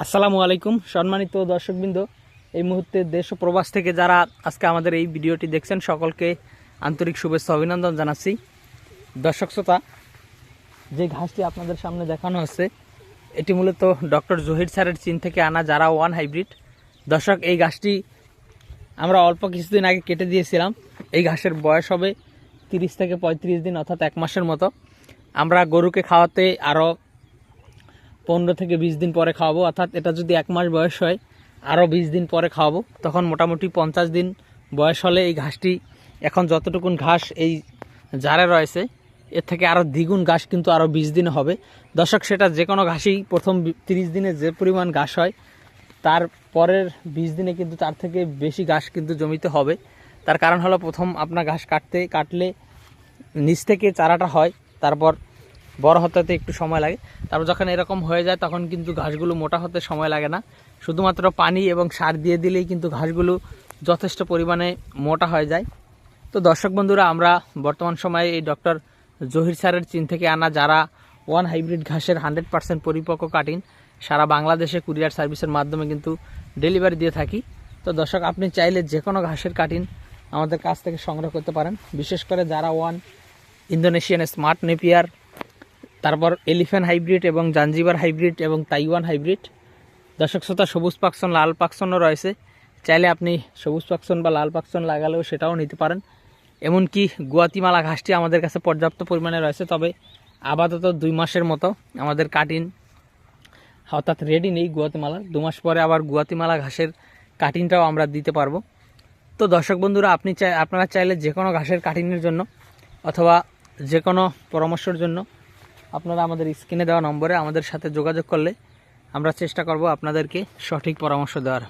আসসালামু আলাইকুম সম্মানিত দর্শকবৃন্দ, এই মুহূর্তে দেশ ও প্রবাস থেকে যারা আজকে আমাদের এই ভিডিওটি দেখছেন সকলকে আন্তরিক শুভেচ্ছা অভিনন্দন জানাচ্ছি। দর্শক শ্রোতা, যে ঘাসটি আপনাদের সামনে দেখানো হচ্ছে এটি মূলত ডক্টর জহির স্যারের চীন থেকে আনা যারা ওয়ান হাইব্রিড। দর্শক, এই ঘাসটি আমরা অল্প কিছুদিন আগে কেটে দিয়েছিলাম। এই ঘাসের বয়স হবে 30 থেকে 35 দিন, অর্থাৎ 1 মাসের মতো। আমরা গরুকে খাওয়াতে আরও 15 থেকে 20 দিন পরে খাওয়াবো, অর্থাৎ এটা যদি 1 মাস বয়স হয় আরও 20 দিন পরে খাওয়াবো। তখন মোটামুটি 50 দিন বয়স হলে এই ঘাসটি, এখন যতটুকুন ঘাস এই জারে রয়েছে এর থেকে আরও দ্বিগুণ ঘাস কিন্তু আরও 20 দিনে হবে। দর্শক, সেটা যে কোনো ঘাসই প্রথম 30 দিনে যে পরিমাণ ঘাস হয় তার পরের 20 দিনে কিন্তু তার থেকে বেশি ঘাস কিন্তু জমিতে হবে। তার কারণ হলো, প্রথম আপনার ঘাস কাটলে নিচ থেকে চারাটা হয়, তারপর বড় হতে একটু সময় লাগে। তারপর যখন এরকম হয়ে যায় তখন কিন্তু ঘাসগুলো মোটা হতে সময় লাগে না, শুধুমাত্র পানি এবং সার দিয়ে দিলেই কিন্তু ঘাসগুলো যথেষ্ট পরিমাণে মোটা হয়ে যায়। তো দর্শক বন্ধুরা, আমরা বর্তমান সময়ে এই ডক্টর জহির স্যারের চীন থেকে আনা যারা ওয়ান হাইব্রিড ঘাসের 100% পরিপক্ক কাটিং সারা বাংলাদেশে কুরিয়ার সার্ভিসের মাধ্যমে কিন্তু ডেলিভারি দিয়ে থাকি। তো দর্শক, আপনি চাইলে যে কোনো ঘাসের কাটিং আমাদের কাছ থেকে সংগ্রহ করতে পারেন। বিশেষ করে যারা ওয়ান, ইন্দোনেশিয়ান স্মার্ট নেপিয়ার, তারপর এলিফ্যান্ট হাইব্রিড এবং জাঞ্জিবার হাইব্রিড এবং তাইওয়ান হাইব্রিড। দর্শক শ্রোতা, সবুজ পাকসন, লাল পাকসনও রয়েছে। চাইলে আপনি সবুজ পাকসন বা লাল পাকসন লাগালেও সেটাও নিতে পারেন। এমনকি গুয়াতিমালা ঘাসটি আমাদের কাছে পর্যাপ্ত পরিমাণে রয়েছে, তবে আপাতত 2 মাসের মতো আমাদের কাটিং অর্থাৎ রেডি নেই গুয়াতিমালা। 2 মাস পরে আবার গুয়াতিমালা ঘাসের কাটিংটাও আমরা দিতে পারবো। তো দর্শক বন্ধুরা, আপনারা চাইলে যে কোনো ঘাসের কাটিংয়ের জন্য অথবা যে কোনো পরামর্শের জন্য আপনারা আমাদের স্ক্রিনে দেওয়া নম্বরে আমাদের সাথে যোগাযোগ করলে আমরা চেষ্টা করব আপনাদেরকে সঠিক পরামর্শ দেওয়ার।